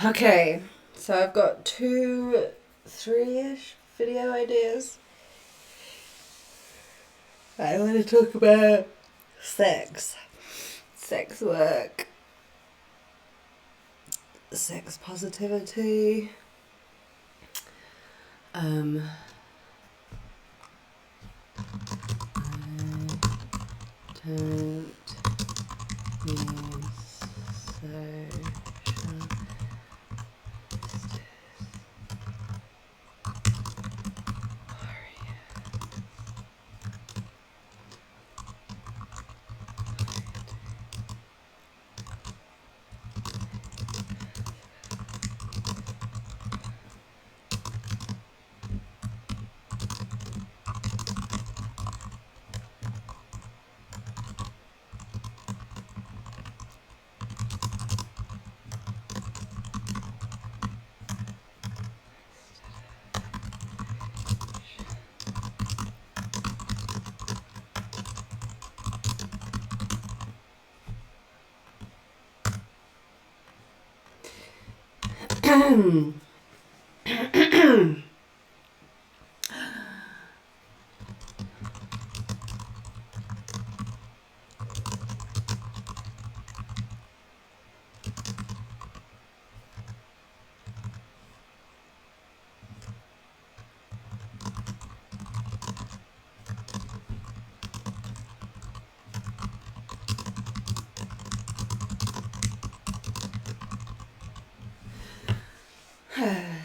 Okay, so I've got three-ish video ideas. I want to talk about sex, sex work, sex positivity, I don't need social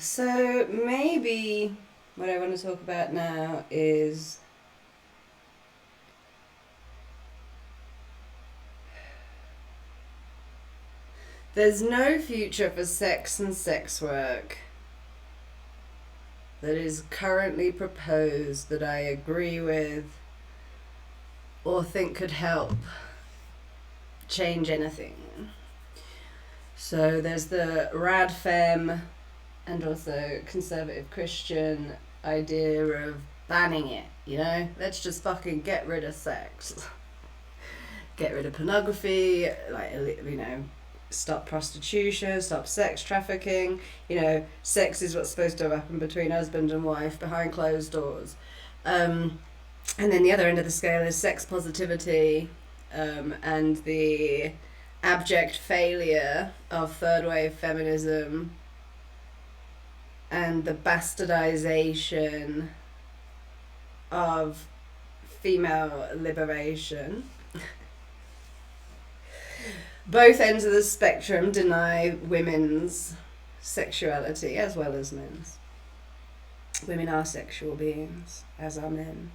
So maybe what I want to talk about now is there's no future for sex and sex work that is currently proposed that I agree with or think could help change anything. So there's the rad femme and also conservative Christian idea of banning it, you know? Let's just fucking get rid of sex. Get rid of pornography, like, you know, stop prostitution, stop sex trafficking. You know, sex is what's supposed to happen between husband and wife behind closed doors. And then the other end of the scale is sex positivity, and the abject failure of third wave feminism and the bastardization of female liberation. Both ends of the spectrum deny women's sexuality as well as men's. Women are sexual beings, as are men.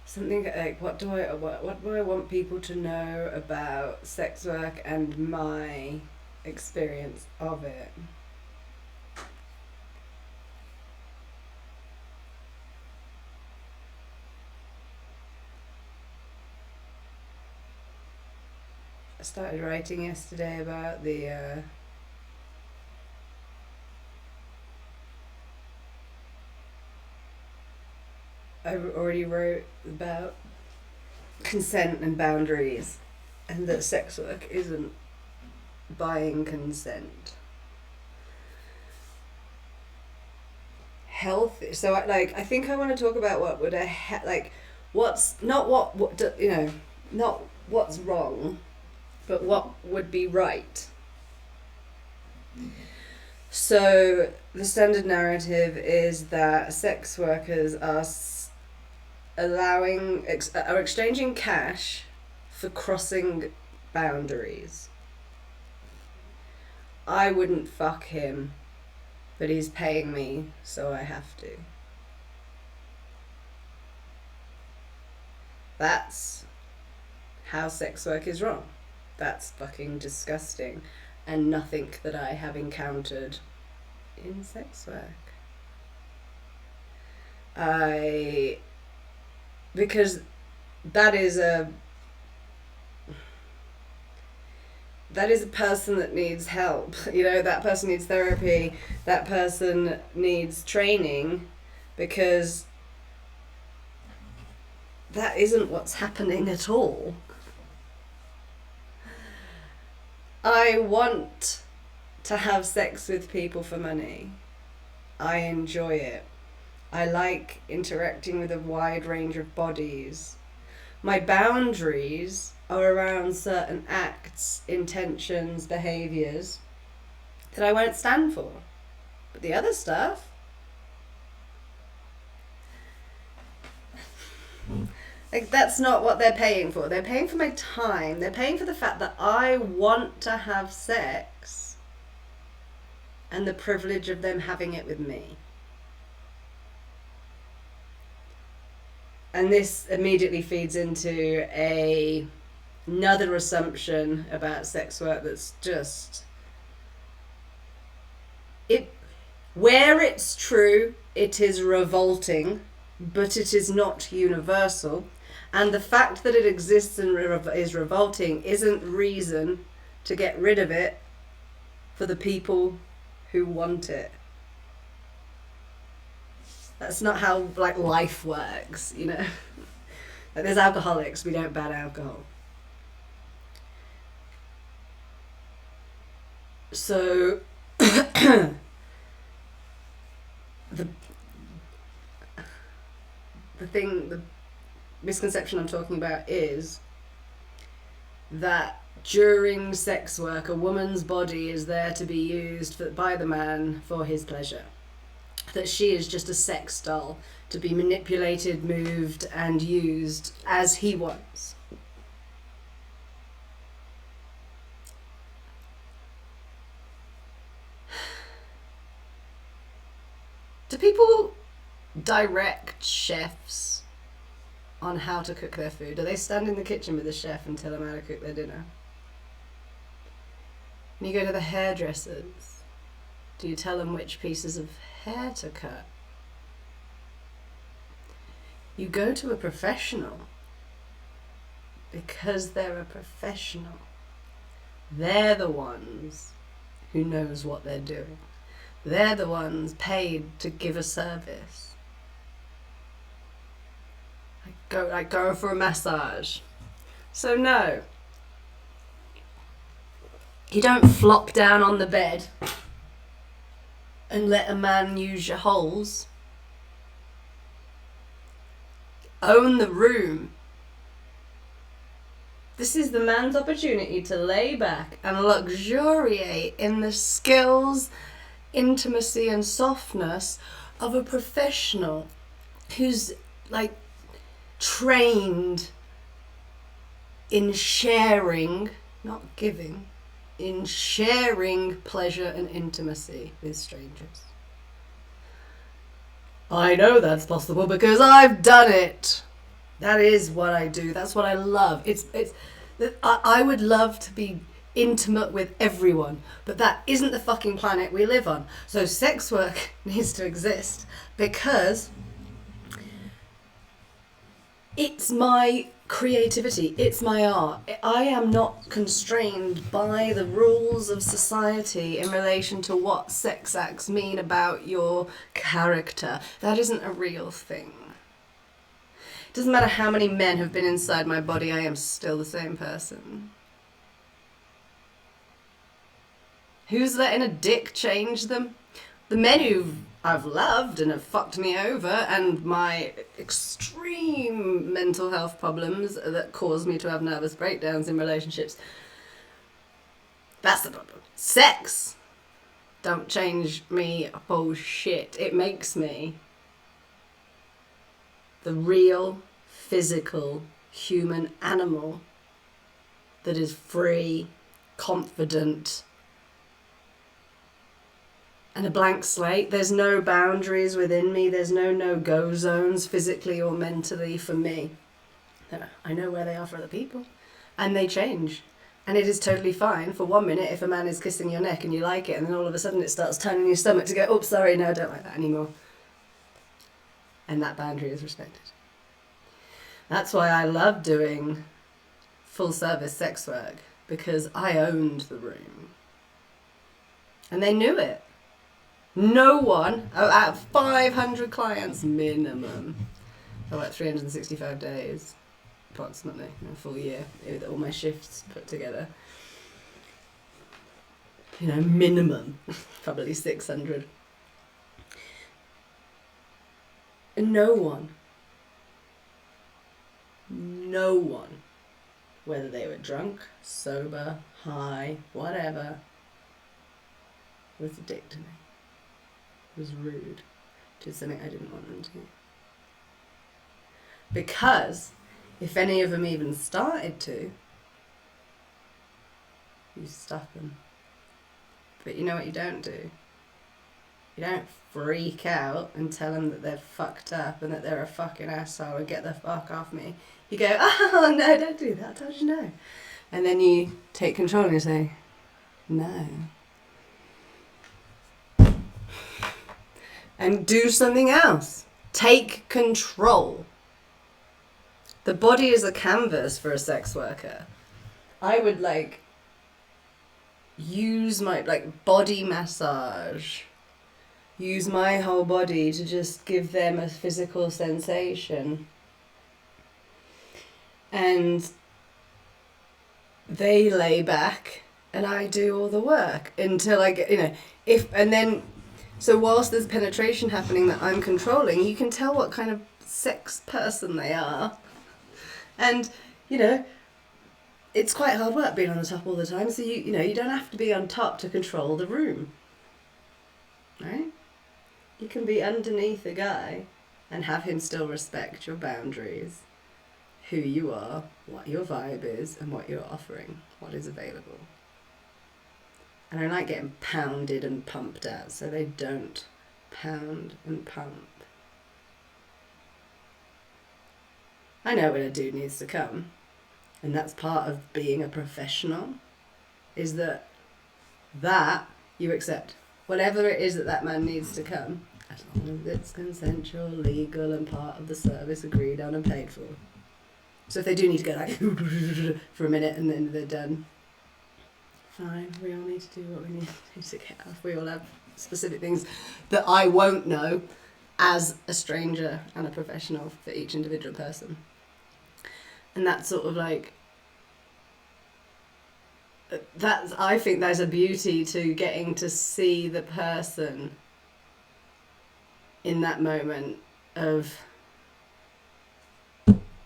Something like what do I want people to know about sex work and my experience of it? I started writing yesterday about the I already wrote about consent and boundaries, and that sex work isn't buying consent. Health. So I think I want to talk about what would what's not what you know, not what's wrong, but what would be right. So the standard narrative is that sex workers are are exchanging cash for crossing boundaries. I wouldn't fuck him, but he's paying me, so I have to. That's how sex work is wrong. That's fucking disgusting, and nothing that I have encountered in sex work. Because that is that is a person that needs help. You know, that person needs therapy, that person needs training, because that isn't what's happening at all. I want to have sex with people for money. I enjoy it. I like interacting with a wide range of bodies. My boundaries are around certain acts, intentions, behaviours that I won't stand for. But the other stuff, like, that's not what they're paying for. They're paying for my time. They're paying for the fact that I want to have sex and the privilege of them having it with me. And this immediately feeds into another assumption about sex work that's just... where it's true, it is revolting, but it is not universal. And the fact that it exists and is revolting isn't reason to get rid of it for the people who want it. That's not how, like, life works, you know. Like, there's alcoholics, we don't ban alcohol. So the misconception I'm talking about is that during sex work, a woman's body is there to be used by the man for his pleasure. That she is just a sex doll to be manipulated, moved, and used as he wants. Do people direct chefs on how to cook their food? Do they stand in the kitchen with the chef and tell them how to cook their dinner? When you go to the hairdressers, do you tell them which pieces of hair to cut? You go to a professional because they're a professional. They're the ones who knows what they're doing. They're the ones paid to give a service. I go for a massage. So no, you don't flop down on the bed and let a man use your holes. Own the room. This is the man's opportunity to lay back and luxuriate in the skills, intimacy and softness of a professional who's, like, trained in sharing, not giving, in sharing pleasure and intimacy with strangers. I know that's possible because I've done it. That is what I do. That's what I love. I would love to be intimate with everyone, but that isn't the fucking planet we live on. So sex work needs to exist because it's my creativity, it's my art. I am not constrained by the rules of society in relation to what sex acts mean about your character. That isn't a real thing. It doesn't matter how many men have been inside my body, I am still the same person. Who's letting a dick change them? The men who I've loved and have fucked me over, and my extreme mental health problems that cause me to have nervous breakdowns in relationships. That's the problem. Sex don't change me bullshit. It makes me the real, physical, human animal that is free, confident, and a blank slate. There's no boundaries within me. There's no no-go zones physically or mentally for me. I know where they are for other people. And they change. And it is totally fine for 1 minute if a man is kissing your neck and you like it, and then all of a sudden it starts turning your stomach to go, oh, sorry, no, I don't like that anymore. And that boundary is respected. That's why I love doing full service sex work. because I owned the room. And they knew it. No one, out of 500 clients minimum, I worked 365 days, approximately, a full year, with all my shifts put together. You know, minimum, probably 600. And no one, whether they were drunk, sober, high, whatever, was a dick to me. Was rude. Did something I didn't want them to. Because if any of them even started to, you stop them. But you know what you don't do? You don't freak out and tell them that they're fucked up and that they're a fucking asshole and get the fuck off me. You go, oh no, don't do that, I told you no. And then you take control and you say, no. And do something else. Take control. The body is a canvas for a sex worker. I would use my body massage. Use my whole body to just give them a physical sensation. And they lay back and I do all the work until I get, so whilst there's penetration happening that I'm controlling, you can tell what kind of sex person they are. And, it's quite hard work being on the top all the time. So, you don't have to be on top to control the room. Right? You can be underneath a guy and have him still respect your boundaries, who you are, what your vibe is, and what you're offering, what is available. And I like getting pounded and pumped at, so they don't pound and pump. I know when a dude needs to come, and that's part of being a professional, is that you accept. Whatever it is that man needs to come, as long as it's consensual, legal, and part of the service agreed on and paid for. So if they do need to go for a minute and then they're done, fine, we all need to do what we need to get off. We all have specific things that I won't know as a stranger and a professional for each individual person. And that's sort of I think there's a beauty to getting to see the person in that moment of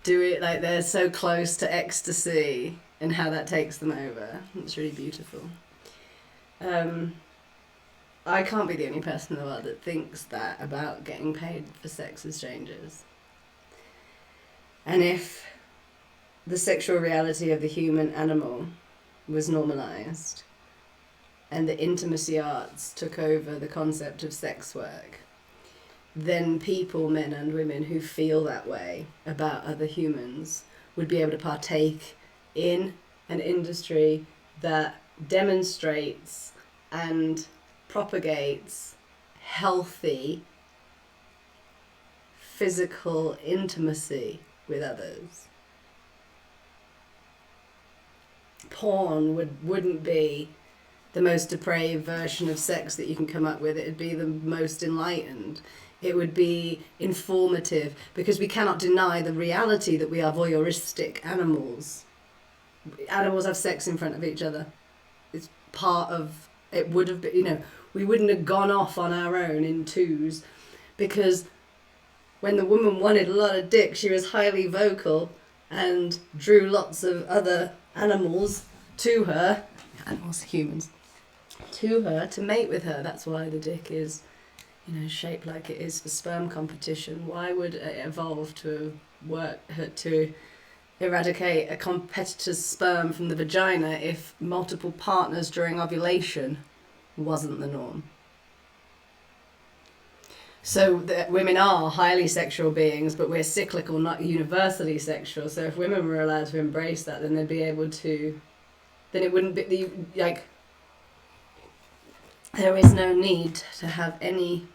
do it they're so close to ecstasy and how that takes them over. It's really beautiful. I can't be the only person in the world that thinks that about getting paid for sex with strangers. And if the sexual reality of the human animal was normalised and the intimacy arts took over the concept of sex work, then people, men and women, who feel that way about other humans would be able to partake in an industry that demonstrates and propagates healthy physical intimacy with others. Porn wouldn't be the most depraved version of sex that you can come up with. It would be the most enlightened. It would be informative, because we cannot deny the reality that we are voyeuristic animals. Animals have sex in front of each other. It's part of, it would have been, we wouldn't have gone off on our own in twos, because when the woman wanted a lot of dick, she was highly vocal and drew lots of other animals to her, humans, to her to mate with her. That's why the dick is, shaped like it is for sperm competition. Why would it evolve to eradicate a competitor's sperm from the vagina if multiple partners during ovulation wasn't the norm? So women are highly sexual beings, but we're cyclical, not universally sexual. So if women were allowed to embrace that, then they'd be able to, then it wouldn't be, there is no need to have any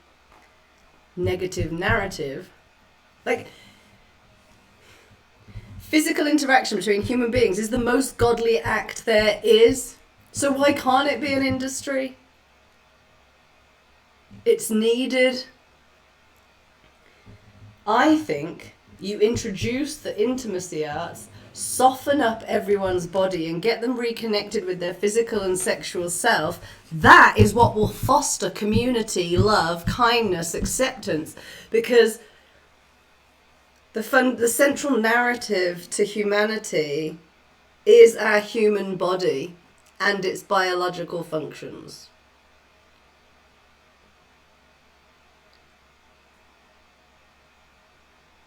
negative narrative. Physical interaction between human beings is the most godly act there is. So why can't it be an industry? It's needed. I think you introduce the intimacy arts, soften up everyone's body and get them reconnected with their physical and sexual self. That is what will foster community, love, kindness, acceptance. Because the central narrative to humanity is our human body and its biological functions.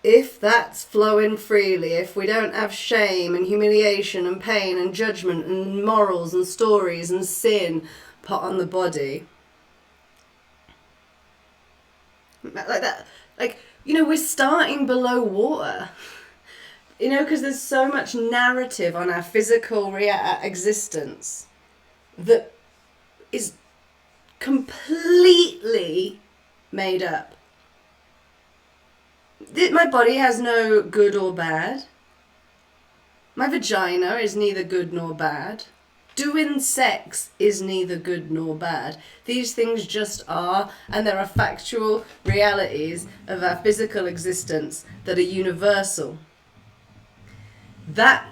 If that's flowing freely, if we don't have shame and humiliation and pain and judgment and morals and stories and sin put on the body, like that, like, you know, we're starting below water, you know, because there's so much narrative on our physical existence that is completely made up. My body has no good or bad. My vagina is neither good nor bad. Doing sex is neither good nor bad. These things just are, and there are factual realities of our physical existence that are universal. That,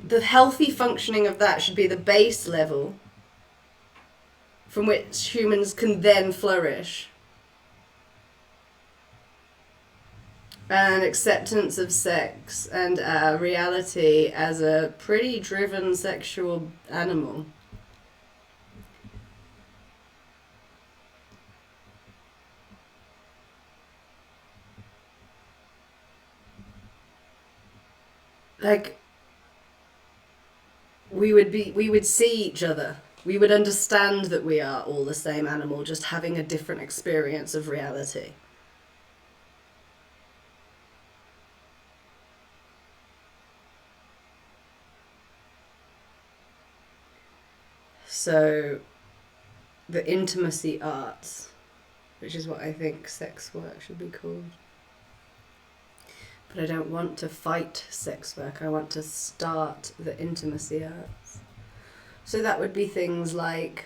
the healthy functioning of that should be the base level from which humans can then flourish. And acceptance of sex and reality as a pretty driven sexual animal. Like, we would see each other. We would understand that we are all the same animal, just having a different experience of reality. So, the intimacy arts, which is what I think sex work should be called. But I don't want to fight sex work, I want to start the intimacy arts. So that would be things like...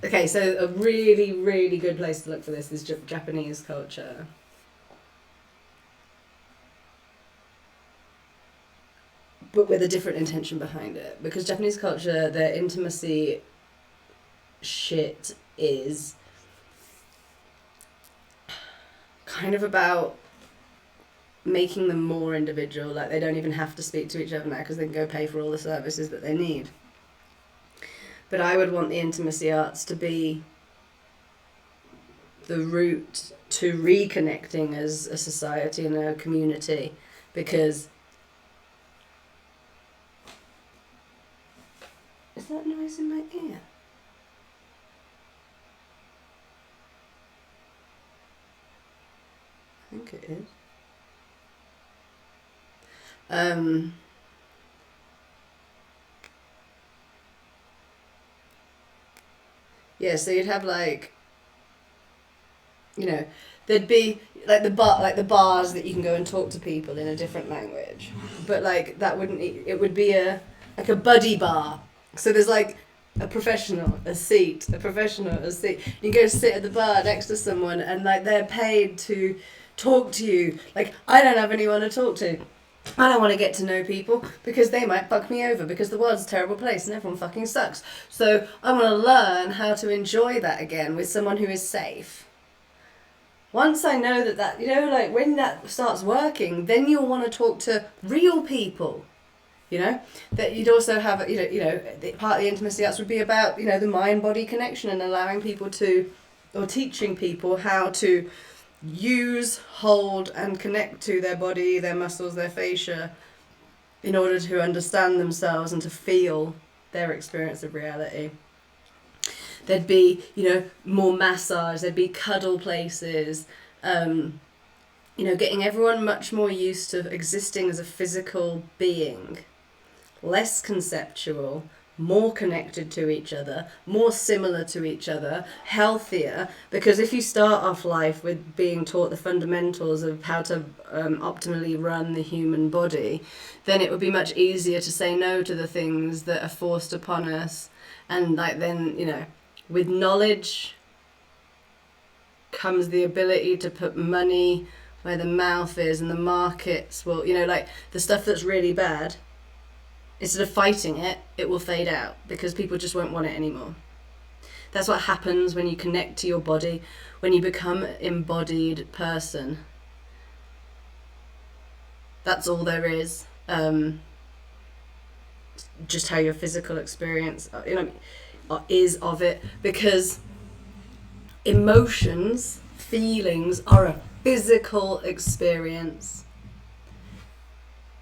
Okay, so a really, really good place to look for this is Japanese culture. But with a different intention behind it. Because Japanese culture, their intimacy shit is kind of about making them more individual. Like, they don't even have to speak to each other now because they can go pay for all the services that they need. But I would want the intimacy arts to be the route to reconnecting as a society and a community, because... Is that noise in my ear? I think it is. Yeah, so you'd have, like, you know, there'd be like the bars that you can go and talk to people in a different language, but like that wouldn't, it would be a buddy bar. So there's like a professional, a seat, a professional, a seat. You go sit at the bar next to someone and like they're paid to talk to you. Like, I don't have anyone to talk to. I don't want to get to know people because they might fuck me over, because the world's a terrible place and everyone fucking sucks. So I want to learn how to enjoy that again with someone who is safe. Once I know that, you know, like when that starts working, then you'll want to talk to real people. You know, that you'd also have, you know, part of the intimacy arts would be about, you know, the mind-body connection and allowing people to, or teaching people how to use, hold and connect to their body, their muscles, their fascia, in order to understand themselves and to feel their experience of reality. There'd be, you know, more massage, there'd be cuddle places, you know, getting everyone much more used to existing as a physical being. Less conceptual, more connected to each other, more similar to each other, healthier. Because if you start off life with being taught the fundamentals of how to optimally run the human body, then it would be much easier to say no to the things that are forced upon us. And like then, you know, with knowledge comes the ability to put money where the mouth is, and the markets will, you know, like the stuff that's really bad, instead of fighting it, it will fade out because people just won't want it anymore. That's what happens when you connect to your body, when you become an embodied person. That's all there is. Just how your physical experience, you know, is of it, because emotions, feelings are a physical experience.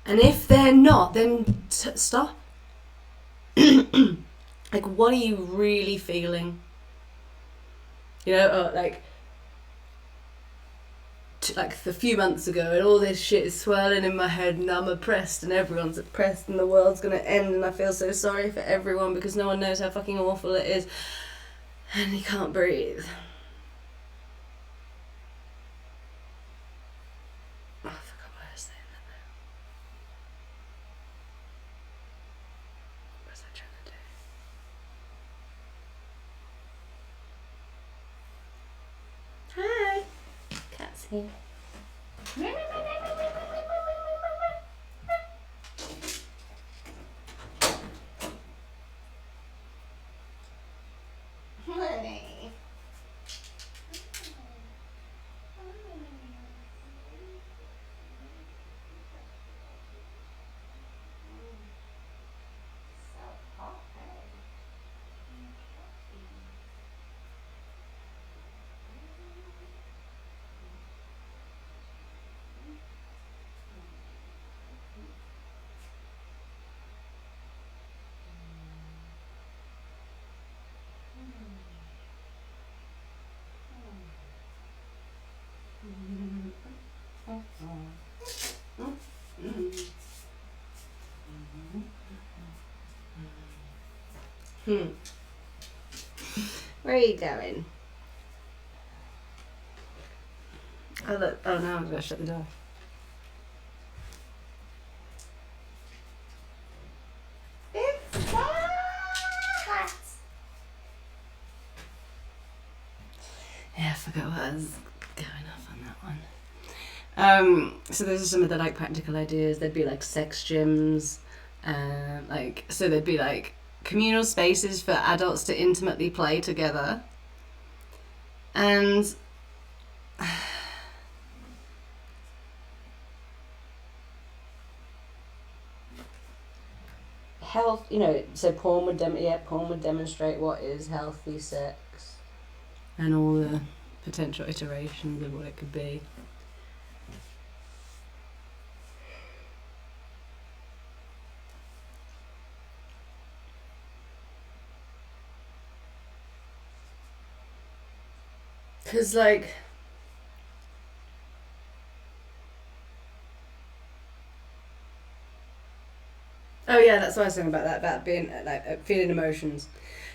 And if they're not, then stop. Like, what are you really feeling? You know, like a few months ago, and all this shit is swirling in my head, and I'm oppressed, and everyone's oppressed, and the world's gonna end, and I feel so sorry for everyone because no one knows how fucking awful it is, and you can't breathe. Oh, I forgot what I was saying that now. What was I trying to do? Hi! Cat's here. Honey. Where are you going? Oh look! Oh no! I'm gonna shut the door. It's hot. Yeah, I forgot what I was going off on that one. So those are some of the like practical ideas. There'd be like sex gyms, so there'd be like communal spaces for adults to intimately play together, and health. You know, so porn would demonstrate what is healthy sex, and all the potential iterations of what it could be. Because, like, oh yeah, that's what I was talking about being, like, feeling emotions.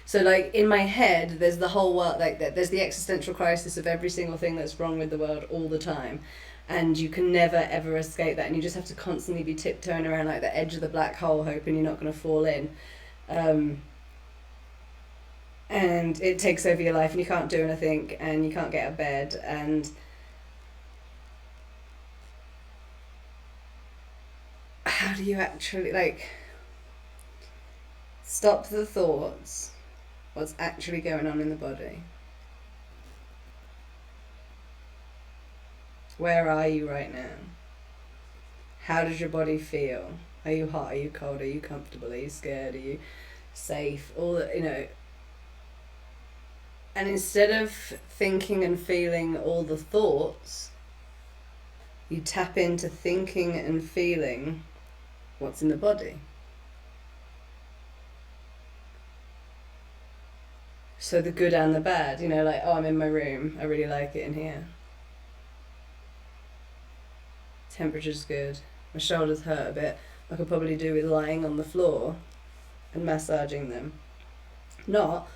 So, like, in my head, there's the whole world, like, there's the existential crisis of every single thing that's wrong with the world all the time. And you can never, ever escape that. And you just have to constantly be tiptoeing around, like, the edge of the black hole, hoping you're not going to fall in. And it takes over your life, and you can't do anything, and you can't get out of bed, and how do you actually, like, stop the thoughts? What's actually going on in the body? Where are you right now? How does your body feel? Are you hot? Are you cold? Are you comfortable? Are you scared? Are you safe? All that, you know. And instead of thinking and feeling all the thoughts, you tap into thinking and feeling what's in the body. So the good and the bad, you know, like, oh, I'm in my room, I really like it in here. Temperature's good. My shoulders hurt a bit. I could probably do with lying on the floor and massaging them. Not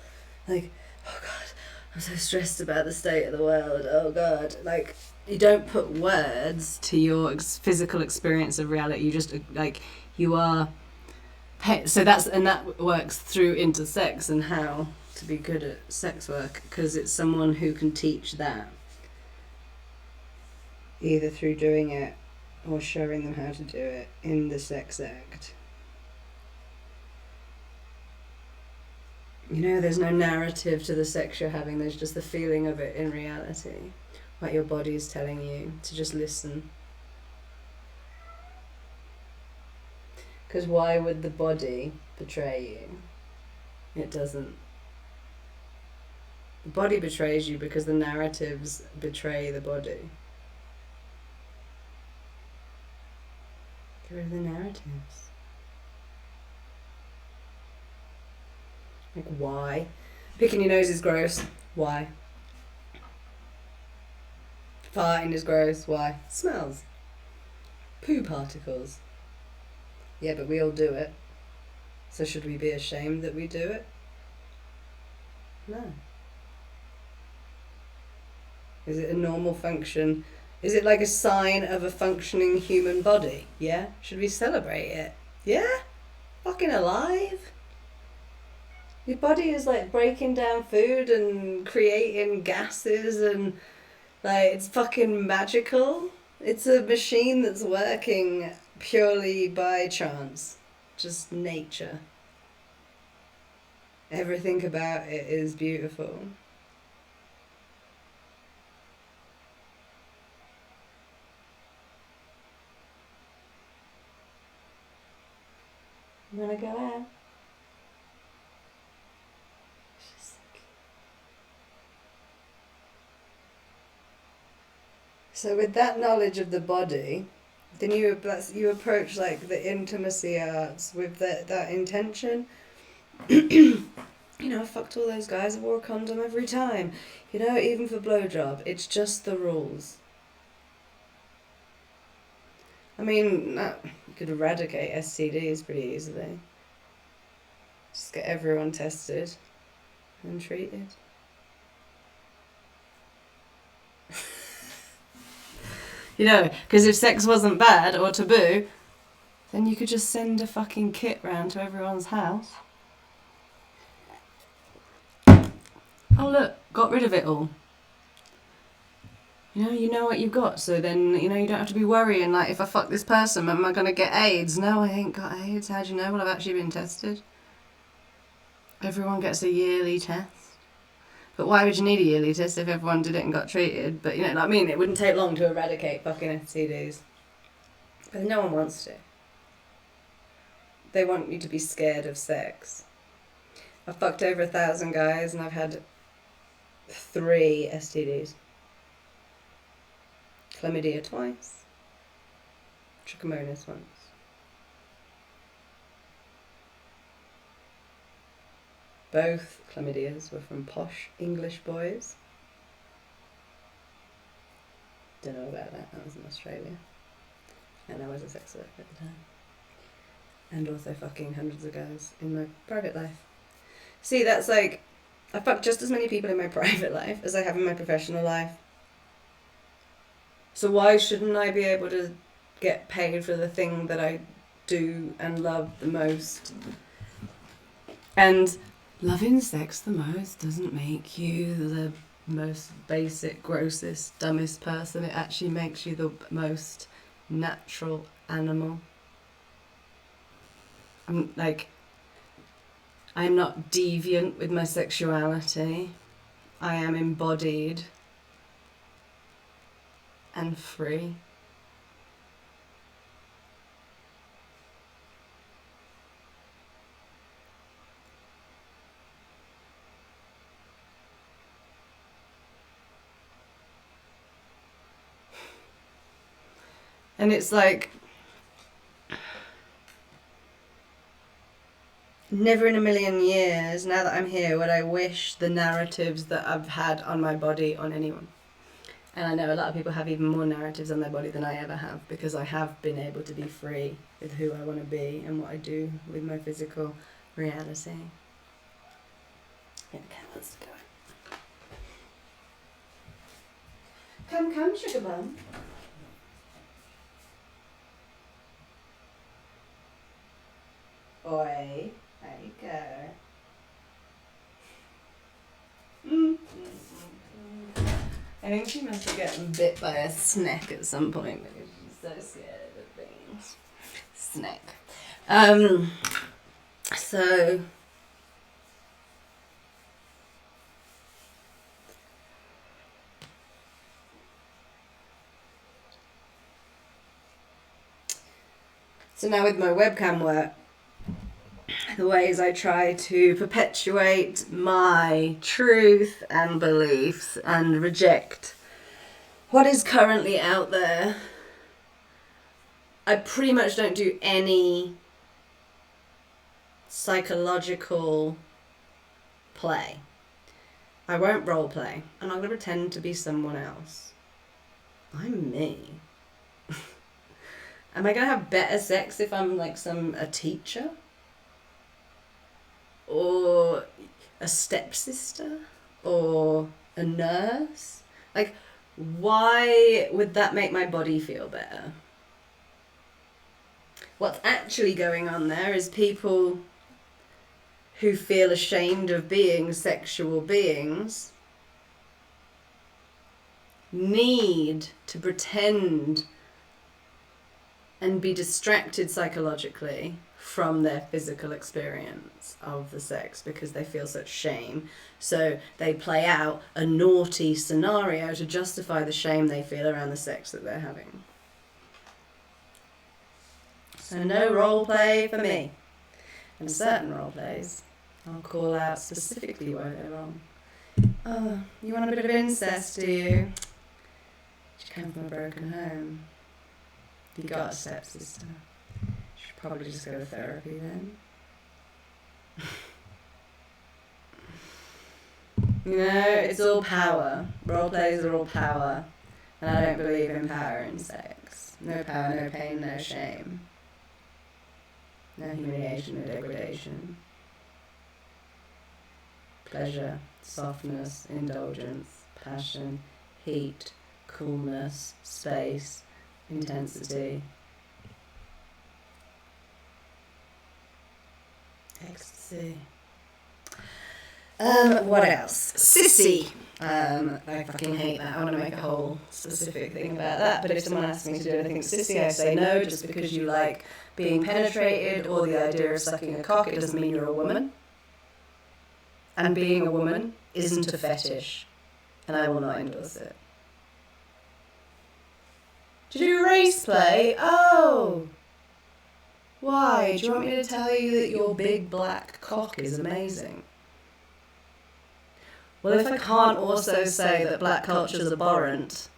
like, oh God, I'm so stressed about the state of the world, oh God. Like, you don't put words to your physical experience of reality. You just, like, you are... So that works through into sex and how to be good at sex work, because it's someone who can teach that, either through doing it or showing them how to do it in the sex act. You know, there's no narrative to the sex you're having, there's just the feeling of it in reality. What your body is telling you to just listen. Because why would the body betray you? It doesn't. The body betrays you because the narratives betray the body. Get rid of the narratives. Like, why? Picking your nose is gross. Why? Farting is gross. Why? Smells. Poo particles. Yeah, but we all do it. So should we be ashamed that we do it? No. Is it a normal function? Is it like a sign of a functioning human body? Yeah? Should we celebrate it? Yeah? Fucking alive? Your body is like breaking down food and creating gases and like it's fucking magical. It's a machine that's working purely by chance. Just nature. Everything about it is beautiful. You wanna go out? So with that knowledge of the body, then you approach like the intimacy arts with that intention. You know, I fucked all those guys. I wore a condom every time. You know, even for blowjob, it's just the rules. I mean, you could eradicate STDs pretty easily. Just get everyone tested and treated. You know, because if sex wasn't bad or taboo, then you could just send a fucking kit round to everyone's house. Oh look, got rid of it all. You know what you've got, so then, you don't have to be worrying, like, if I fuck this person, am I going to get AIDS? No, I ain't got AIDS. How do you know? Well, I've actually been tested. Everyone gets a yearly test. But why would you need a yearly test if everyone did it and got treated? But, it wouldn't take long to eradicate fucking STDs. But no one wants to. They want you to be scared of sex. I've fucked over 1,000 guys and I've had 3 STDs. Chlamydia twice. Trichomonas once. Both chlamydias were from posh English boys. Don't know about that. That was in Australia. And I was a sex worker at the time. And also fucking hundreds of guys in my private life. See, that's like, I fucked just as many people in my private life as I have in my professional life. So why shouldn't I be able to get paid for the thing that I do and love the most? And loving sex the most doesn't make you the most basic, grossest, dumbest person. It actually makes you the most natural animal. I'm not deviant with my sexuality. I am embodied and free. And it's like, never in a million years, now that I'm here, would I wish the narratives that I've had on my body on anyone. And I know a lot of people have even more narratives on their body than I ever have, because I have been able to be free with who I want to be and what I do with my physical reality. Yeah, okay, let's go. Come, sugar bum. Oi, there you go. I think she must have gotten bit by a snake at some point because she's so scared of things. Snake. So now with my webcam work, the ways I try to perpetuate my truth and beliefs and reject what is currently out there, I pretty much don't do any psychological play. I won't role play. I'm not going to pretend to be someone else. I'm me. Am I going to have better sex if I'm like a teacher? Or a stepsister? Or a nurse? Like, why would that make my body feel better? What's actually going on there is people who feel ashamed of being sexual beings need to pretend and be distracted psychologically from their physical experience of the sex because they feel such shame. So they play out a naughty scenario to justify the shame they feel around the sex that they're having. So no role play for me. And certain role plays, I'll call out specifically why they're wrong. Oh, you want a bit of incest, do you? You come from a broken home. You got a stepsister. You should probably just go to therapy then. You know, it's all power. Role plays are all power. And I don't believe in power in sex. No power, no pain, no shame. No humiliation, no degradation. Pleasure, softness, indulgence, passion, heat, coolness, space, intensity, ecstasy. What else? Sissy. I fucking hate that. I want to make a whole specific thing about that. But if someone asks me to do anything sissy, I say no, just because you like being penetrated or the idea of sucking a cock, it doesn't mean you're a woman. And being a woman isn't a fetish. And I will not endorse it. To do race play? Oh! Why? Do you want me to tell you that your big black cock is amazing? Well, if I can't also say that black culture is abhorrent,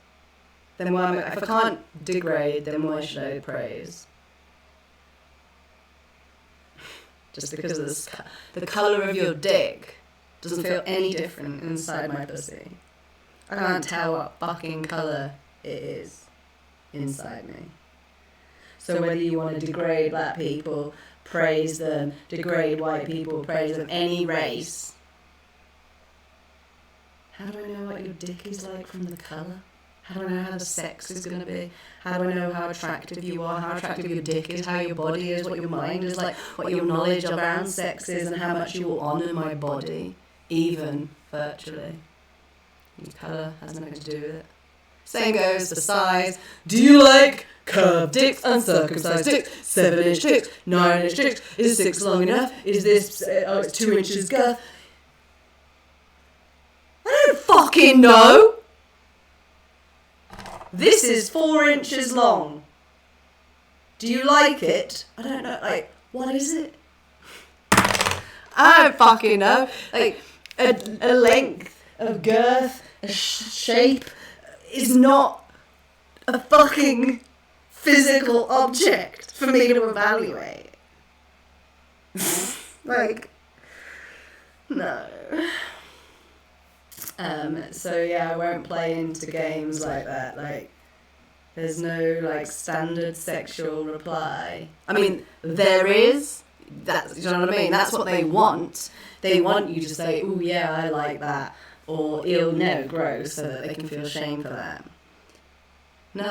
then why if I can't degrade, then why should I praise? Just because of the colour of your dick doesn't feel any different inside my pussy. I can't tell what fucking colour it is inside me. So whether you want to degrade black people, praise them, degrade white people, praise them, any race. How do I know what your dick is like from the colour? How do I know how the sex is going to be? How do I know how attractive you are, how attractive your dick is, how your body is, what your mind is like, what your knowledge around sex is, and how much you will honour my body, even virtually? Your colour has nothing to do with it. Same goes for size. Do you like curved dicks, uncircumcised dicks, 7-inch dicks, 9-inch dicks? Is 6 long enough? Is this, it's 2 inches girth? I don't fucking know. This is 4 inches long. Do you like it? I don't know, like, what is it? I don't fucking know. Like, a length, a girth, a shape is not a fucking physical object for me to evaluate. Like, no. So yeah, I won't play into games like that. Like, there's no like standard sexual reply. I mean, there is. That's, you know what I mean? That's what they want. They want you to say, oh yeah, I like that, or ew, no, gross, so that they can feel shame for that. No,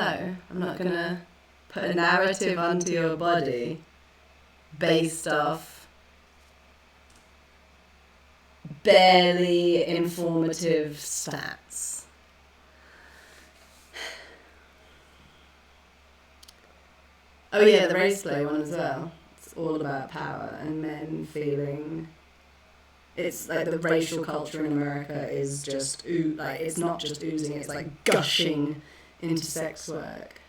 I'm not gonna put a narrative onto your body based off barely informative stats. Oh yeah, the race play one as well. It's all about power and men feeling. It's like the racial culture in America is just like, it's not just oozing, it's like gushing into sex work.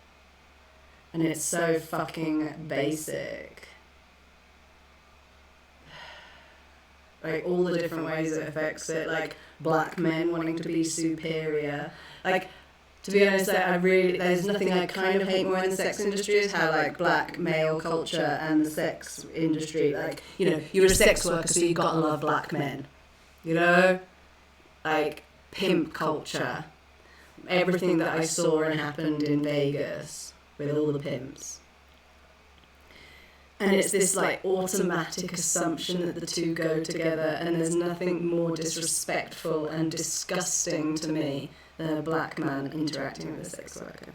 And it's so fucking basic. Like all the different ways it affects it, like black men wanting to be superior. Like, to be honest, there's nothing I kind of hate more in the sex industry is how like black male culture and the sex industry, like, you know, you're a sex worker, so you gotta love black men, you know, like pimp culture, everything that I saw and happened in Vegas with all the pimps. And it's this like automatic assumption that the two go together, and there's nothing more disrespectful and disgusting to me than a black man interacting with a sex worker.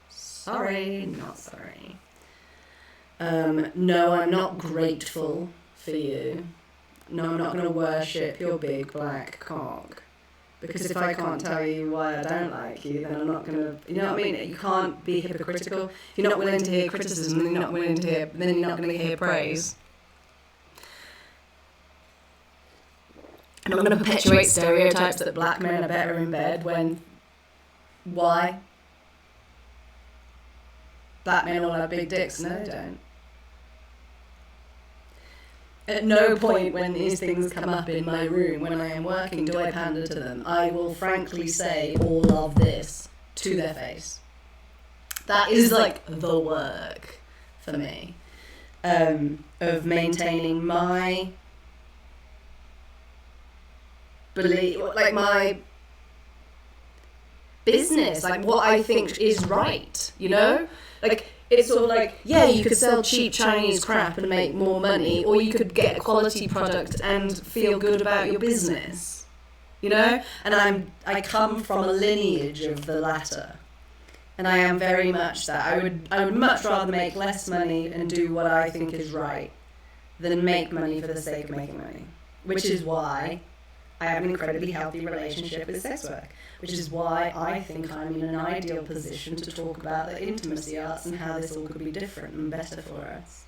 Sorry, not sorry. No, I'm not grateful for you. No, I'm not going to worship your big black cock. Because if I can't tell you why I don't like you, then I'm not going to, you know what I mean? You can't be hypocritical. If you're not willing to hear criticism, then you're not willing to hear, then you're not going to hear praise. I'm not going to perpetuate stereotypes that black men are better in bed when, why? Black men all have big dicks. No, they don't. At no point when these things come up in my room when I am working do I pander to them. I will frankly say all of this to their face. That is like the work for me of maintaining my belief, like my business, like what I think is right, you know? Like, it's sort of like, yeah, you could sell cheap Chinese crap and make more money, or you could get a quality product and feel good about your business, you know? And I come from a lineage of the latter, and I am very much that. I would much rather make less money and do what I think is right than make money for the sake of making money, which is why I have an incredibly healthy relationship with sex work, which is why I think I'm in an ideal position to talk about the intimacy arts and how this all could be different and better for us.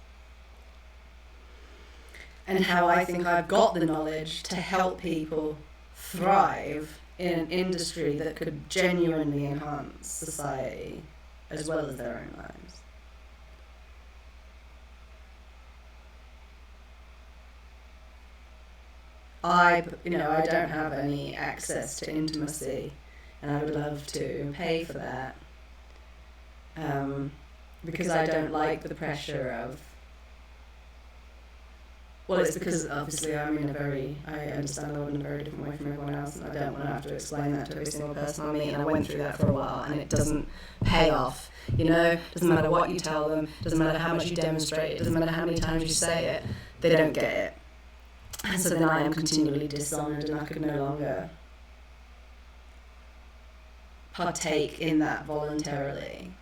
And how I think I've got the knowledge to help people thrive in an industry that could genuinely enhance society as well as their own lives. I don't have any access to intimacy, and I would love to pay for that, because I don't like the pressure of, well, it's because obviously I understand the world in a very different way from everyone else, and I don't want to have to explain that to every single person I meet, and I went through that for a while, and it doesn't pay off, you know? Doesn't matter what you tell them, doesn't matter how much you demonstrate it, doesn't matter how many times you say it, they don't get it. And so then I am continually dishonoured, and I could no longer partake in that voluntarily.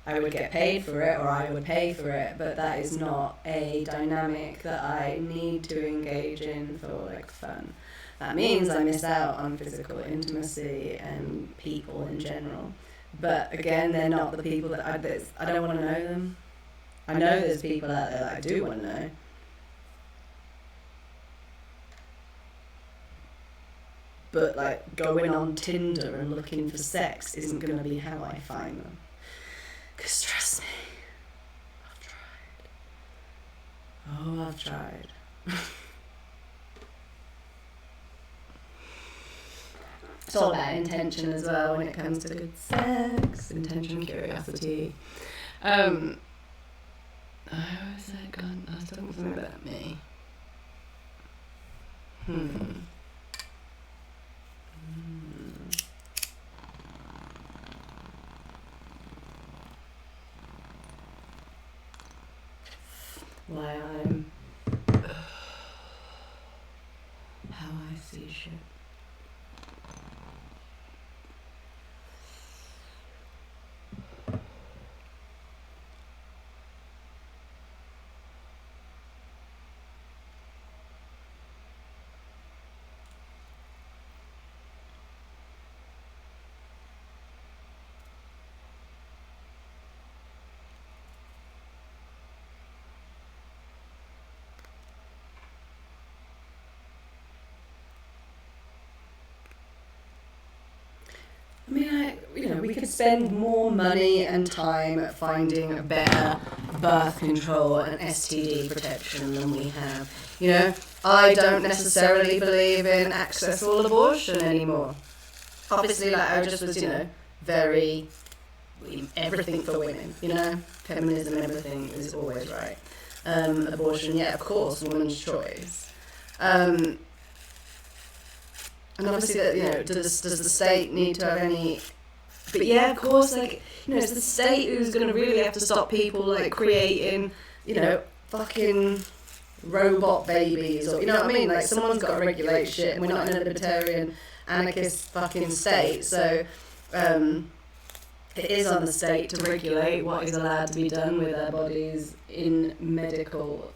I would get paid for it, or I would pay for it, but that is not a dynamic that I need to engage in for like fun. That means I miss out on physical intimacy and people in general. But again, they're not the people that I don't want to know them. I know there's people out there that I do want to know. But like going on Tinder and looking for sex isn't going to be how I find them. Because trust me, I've tried. It's all about intention as well when it comes to good sex. Intention, curiosity. Where was that gone? I was talking something about me. Why I see shit. I mean, we could spend more money and time finding a better birth control and STD protection than we have. I don't necessarily believe in accessible abortion anymore. Obviously, I just was, very everything for women, feminism, everything is always right. Abortion, yeah, of course, woman's choice. And obviously, that does the state need to have any? But yeah, of course, it's the state who's going to really have to stop people creating, fucking robot babies, or what I mean. Someone's got to regulate shit, and we're not in a libertarian, anarchist fucking state. So, it is on the state to regulate what is allowed to be done with our bodies in medical.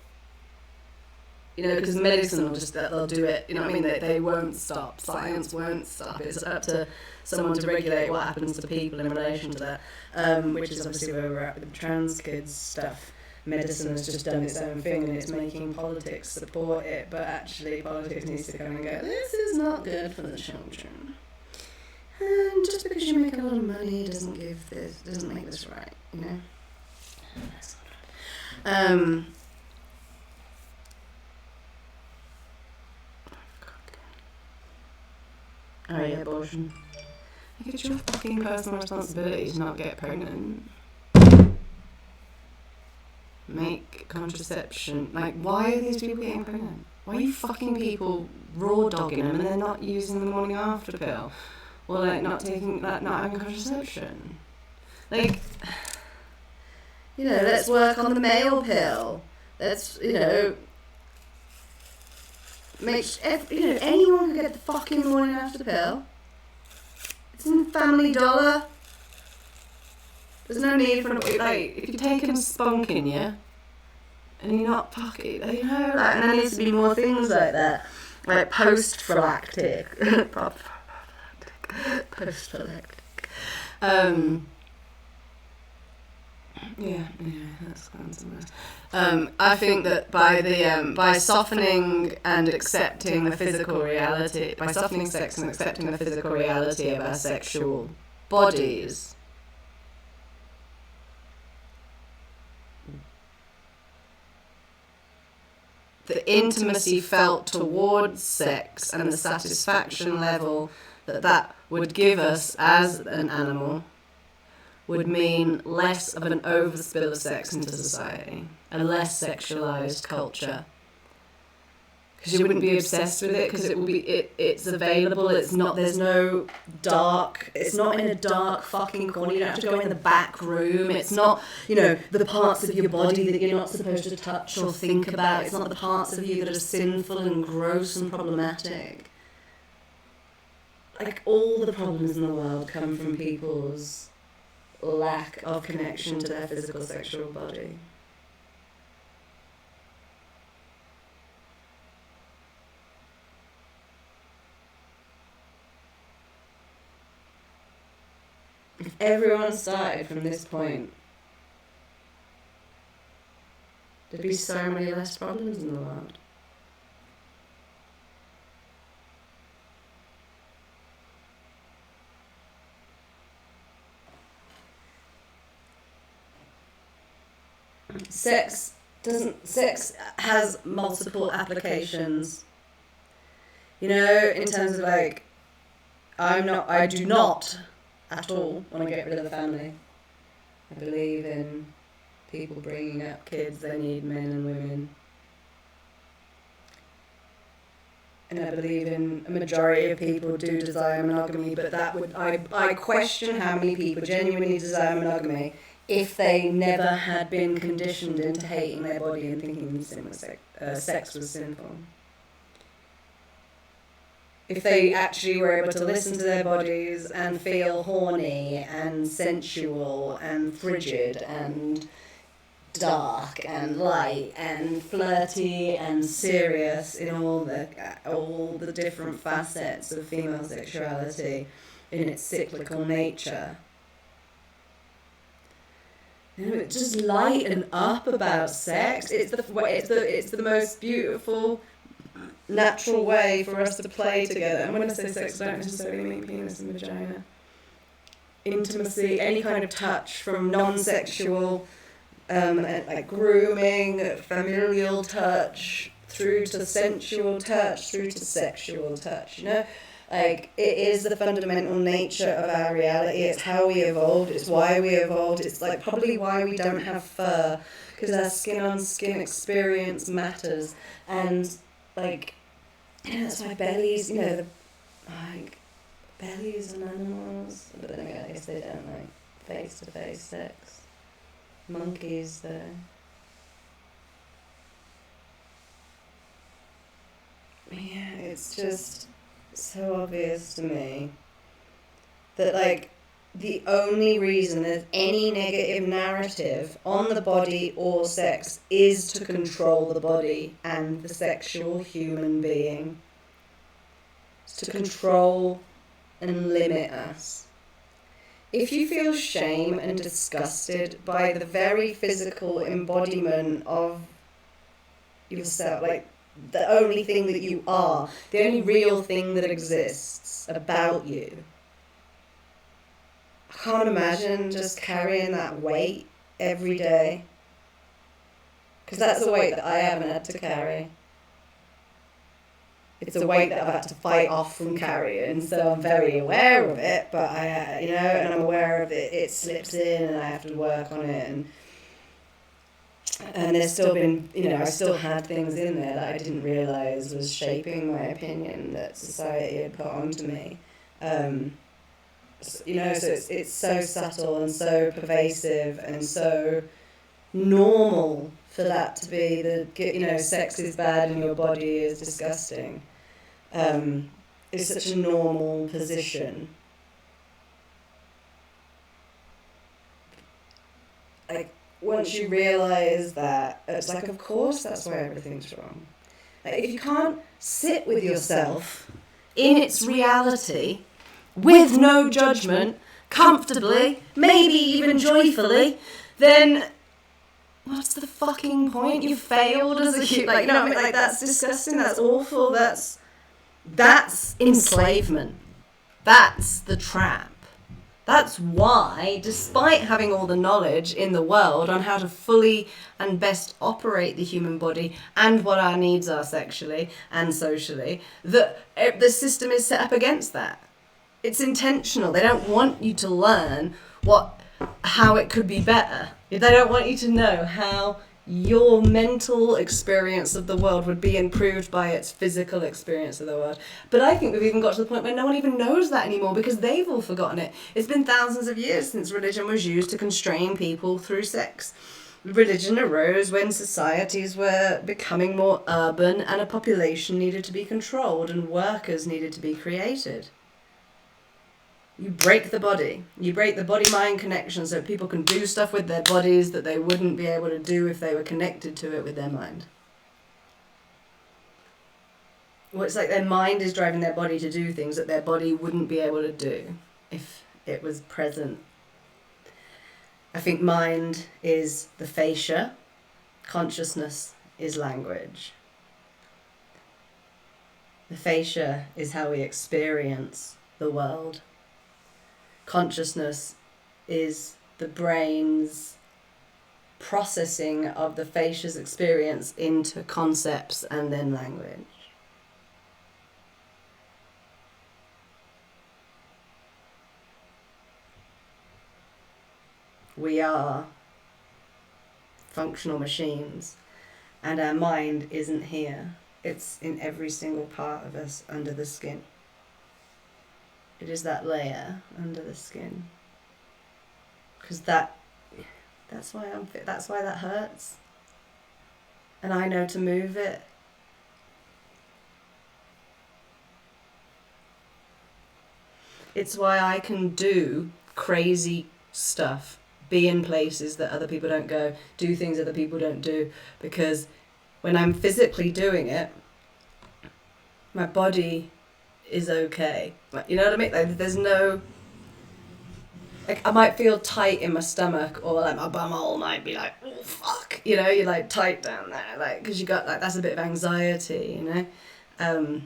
Because medicine will they'll do it, they won't stop. Science won't stop. It's up to someone to regulate what happens to people in relation to that, which is obviously where we're at with the trans kids stuff. Medicine has just done its own thing and it's making politics support it, but actually politics needs to come and go, this is not good for the children. And just because you make a lot of money doesn't make this right, That's not right. Oh yeah, abortion. It's your fucking personal responsibility to not get pregnant. Make contraception. Why are these people getting pregnant? Why are you fucking people raw dogging them and they're not using the morning after pill? Or not taking not having contraception? Let's work on the male pill. Let's, anyone can get the fucking morning after pill. It's in Family Dollar. There's no need for if you're taking spunking, yeah, and you're not fucking, and there needs to be more things like that, post-prophylactic. Post-prophylactic. Yeah, that's kind of I think that by softening and accepting the physical reality, by softening sex and accepting the physical reality of our sexual bodies, the intimacy felt towards sex and the satisfaction level that would give us as an animal would mean less of an overspill of sex into society, a less sexualized culture. Because you wouldn't be obsessed with it, because it's available, there's no dark, it's not in a dark fucking corner, you don't have to go in the back room, it's not, the parts of your body that you're not supposed to touch or think about, it's not the parts of you that are sinful and gross and problematic. All the problems in the world come from people's lack of connection to their physical sexual body. If everyone started from this point, there'd be so many less problems in the world. Sex has multiple applications. In terms of I do not at all want to get rid of the family. I believe in people bringing up kids, they need men and women. And I believe in a majority of people do desire monogamy, but I question how many people genuinely desire monogamy if they never had been conditioned into hating their body and thinking sex was sinful. if they actually were able to listen to their bodies and feel horny and sensual and frigid and dark and light and flirty and serious in all the different facets of female sexuality in its cyclical nature. Just lighten up about sex. It's the most beautiful, natural way for us to play together. And when I say sex, I don't necessarily mean penis and vagina. Intimacy, any kind of touch, from non-sexual, like grooming, familial touch, through to sensual touch, through to sexual touch, you know? Like, it is the fundamental nature of our reality. It's how we evolved. It's why we evolved. It's like probably why we don't have fur, because our skin-on-skin experience matters. And like, you know, that's why bellies, you know, like bellies and animals. But then again, I guess they don't like face-to-face sex. Monkeys, though. Yeah, it's just so obvious to me that, like, the only reason there's any negative narrative on the body or sex is to control the body and the sexual human being. It's to control and limit us. If you feel shame and disgusted by the very physical embodiment of yourself, like the only thing that you are, the only real thing that exists about you, I can't imagine just carrying that weight every day. Because that's a weight that I haven't had to carry. It's a weight that I've had to fight off from carrying, so I'm very aware of it, but and I'm aware of it, it slips in and I have to work on it, and there's still been, I still had things in there that I didn't realise was shaping my opinion that society had put onto me. So it's so subtle and so pervasive and so normal for that to be sex is bad and your body is disgusting. It's such a normal position. Like, once you realise that, it's like, of course that's why everything's wrong. Like, if you can't sit with yourself in its reality, with no judgment, comfortably, maybe even joyfully, then what's the fucking point? You failed as a human. Like, you know what I mean? Like, that's disgusting, that's awful, that's enslavement. That's the trap. That's why, despite having all the knowledge in the world on how to fully and best operate the human body and what our needs are sexually and socially, the system is set up against that. It's intentional. They don't want you to learn how it could be better. They don't want you to know how your mental experience of the world would be improved by its physical experience of the world. But I think we've even got to the point where no one even knows that anymore because they've all forgotten it. It's been thousands of years since religion was used to constrain people through sex. Religion arose when societies were becoming more urban and a population needed to be controlled and workers needed to be created. You break the body. You break the body-mind connection so people can do stuff with their bodies that they wouldn't be able to do if they were connected to it with their mind. Well, it's like their mind is driving their body to do things that their body wouldn't be able to do if it was present. I think mind is the fascia. Consciousness is language. The fascia is how we experience the world. Consciousness is the brain's processing of the fascia's experience into concepts and then language. We are functional machines, and our mind isn't here. It's in every single part of us under the skin. It is that layer under the skin. Because that's why I'm fit. That's why that hurts. And I know to move it. It's why I can do crazy stuff, be in places that other people don't go, do things other people don't do, because when I'm physically doing it, my body is okay. Like, you know what I mean? Like, there's no... Like, I might feel tight in my stomach, or like my bumhole might be like, oh fuck, you know, you're like tight down there, like, because you got like, that's a bit of anxiety, you know.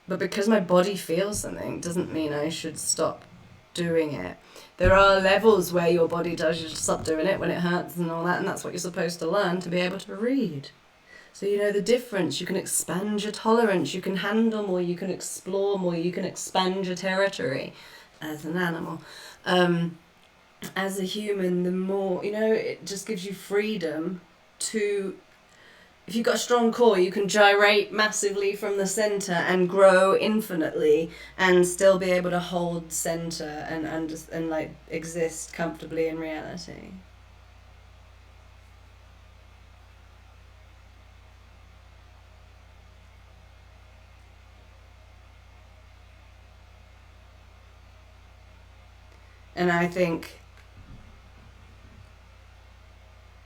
But because my body feels something doesn't mean I should stop doing it. There are levels where your body tells you to stop doing it when it hurts and all that, and that's what you're supposed to learn to be able to read. So you know the difference. You can expand your tolerance, you can handle more, you can explore more, you can expand your territory as an animal. As a human, the more, you know, it just gives you freedom to... If you've got a strong core, you can gyrate massively from the centre and grow infinitely and still be able to hold centre and like exist comfortably in reality. And I think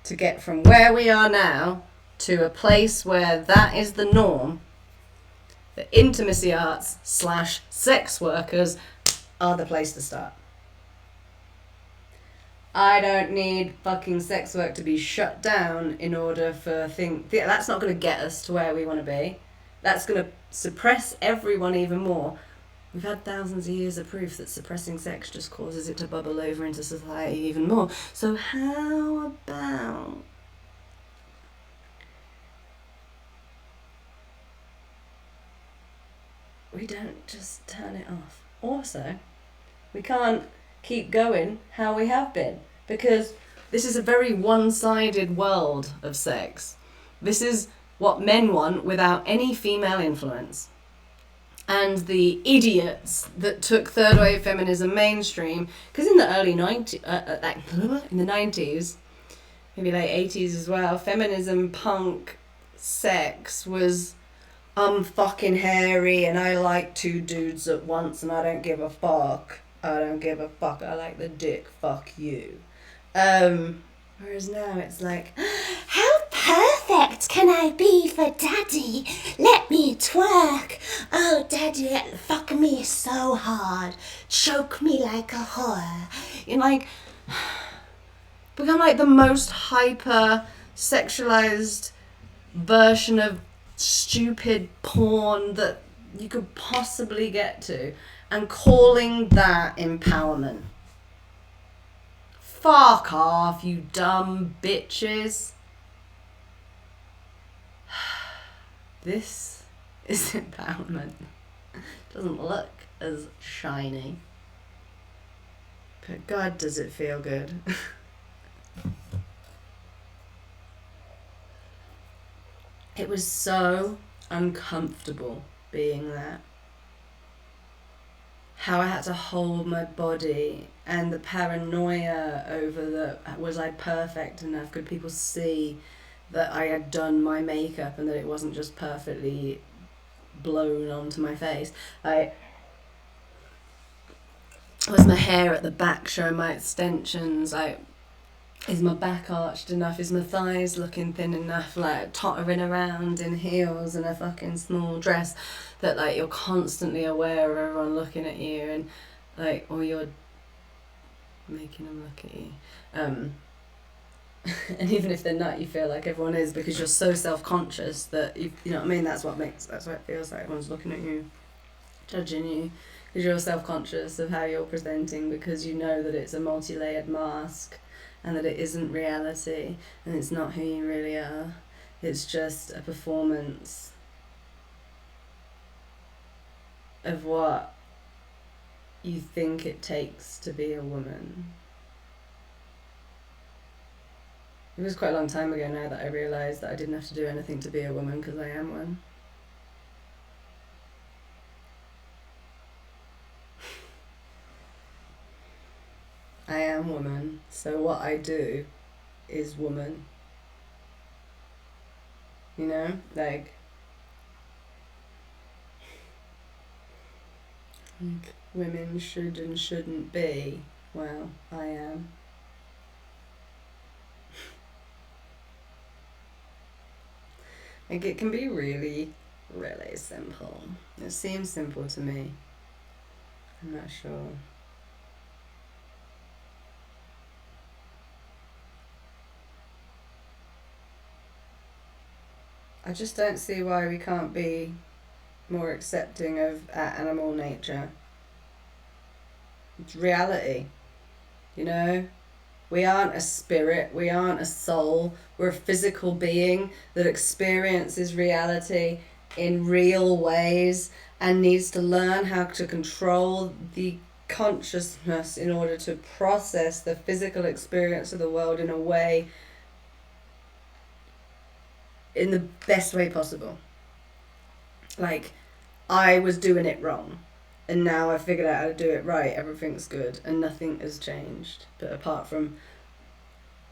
to get from where we are now to a place where that is the norm, the intimacy arts / sex workers are the place to start. I don't need fucking sex work to be shut down in order for that's not going to get us to where we want to be. That's going to suppress everyone even more. We've had thousands of years of proof that suppressing sex just causes it to bubble over into society even more. So how about we don't just turn it off? Also, we can't keep going how we have been, because this is a very one-sided world of sex. This is what men want without any female influence. And the idiots that took third wave feminism mainstream, because in the early 90s, in the 90s, maybe late 80s as well, feminism, punk, sex was I'm fucking hairy and I like two dudes at once and I don't give a fuck. I don't give a fuck. I like the dick. Fuck you. Whereas now it's like, how perfect can I be for daddy? Let me twerk. Oh, daddy, fuck me so hard. Choke me like a whore. You're like, become like the most hyper sexualized version of stupid porn that you could possibly get to, and calling that empowerment. Fuck off, you dumb bitches. This is empowerment. Doesn't look as shiny, but God, does it feel good. It was so uncomfortable being that. How I had to hold my body, and the paranoia over was I perfect enough? Could people see that I had done my makeup and that it wasn't just perfectly blown onto my face? Was my hair at the back showing my extensions? Is my back arched enough? Is my thighs looking thin enough? Like tottering around in heels and a fucking small dress, that like you're constantly aware of everyone looking at you, and like, or you're making them look at you. And even if they're not, you feel like everyone is, because you're so self-conscious that you know what I mean. That's what it feels like. Everyone's looking at you, judging you, because you're self-conscious of how you're presenting, because you know that it's a multi-layered mask. And that it isn't reality, and it's not who you really are. It's just a performance of what you think it takes to be a woman. It was quite a long time ago now that I realised that I didn't have to do anything to be a woman, because I am one. I am woman, so what I do is woman. You know? Like, Like, women should and shouldn't be. Well, I am. Like, it can be really, really simple. It seems simple to me. I'm not sure. I just don't see why we can't be more accepting of our animal nature. It's reality, you know? We aren't a spirit, we aren't a soul, we're a physical being that experiences reality in real ways and needs to learn how to control the consciousness in order to process the physical experience of the world in a way, in the best way possible. Like, I was doing it wrong, and now I figured out how to do it right. Everything's good, and nothing has changed. But apart from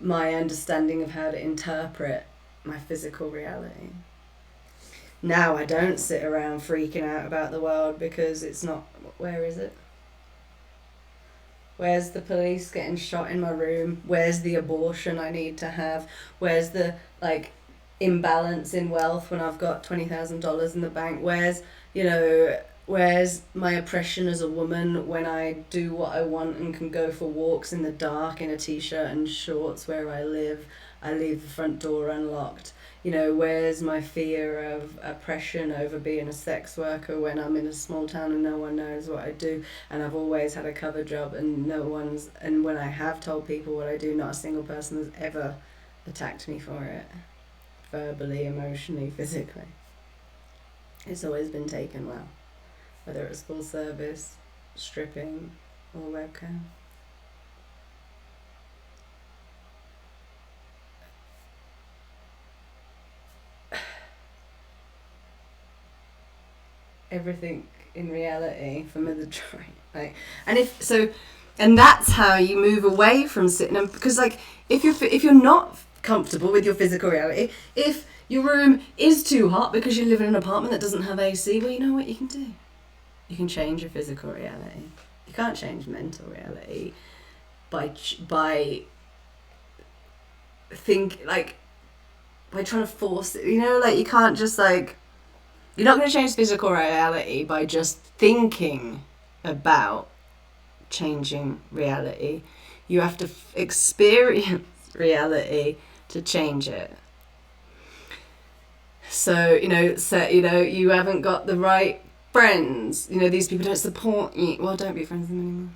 my understanding of how to interpret my physical reality, now I don't sit around freaking out about the world because it's not. Where is it? Where's the police getting shot in my room? Where's the abortion I need to have? Where's the, like, imbalance in wealth when I've got $20,000 in the bank? Where's my oppression as a woman when I do what I want and can go for walks in the dark in a t-shirt and shorts where I live? I leave the front door unlocked. Where's my fear of oppression over being a sex worker when I'm in a small town and no one knows what I do, and I've always had a cover job and and when I have told people what I do, not a single person has ever attacked me for it, verbally, emotionally, physically. It's always been taken well, whether it's full service, stripping, or webcam. Everything in reality for me to try, like, and that's how you move away from sitting and, because, like, if you're not comfortable with your physical reality, if your room is too hot because you live in an apartment that doesn't have AC, well, you know what you can do? You can change your physical reality. You can't change mental reality by trying to force it. Like, you can't just, like, you're not going to change physical reality by just thinking about changing reality. You have to experience reality to change it. So, you haven't got the right friends. These people don't support you. Well, don't be friends with them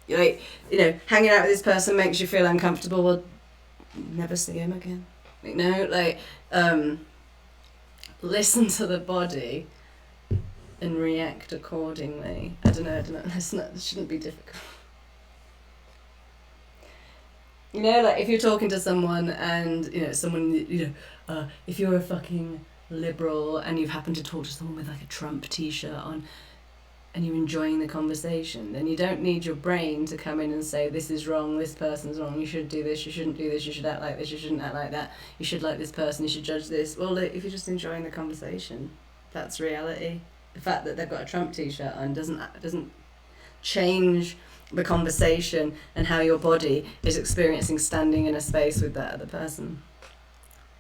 anymore. Hanging out with this person makes you feel uncomfortable. Well, never see him again. Listen to the body and react accordingly. I don't know. It shouldn't be difficult. Like, if you're talking to someone and, if you're a fucking liberal and you've happened to talk to someone with, like, a Trump t-shirt on and you're enjoying the conversation, then you don't need your brain to come in and say, this is wrong, this person's wrong, you should do this, you shouldn't do this, you should act like this, you shouldn't act like that, you should like this person, you should judge this. Well, if you're just enjoying the conversation, that's reality. The fact that they've got a Trump t-shirt on doesn't change the conversation and how your body is experiencing standing in a space with that other person.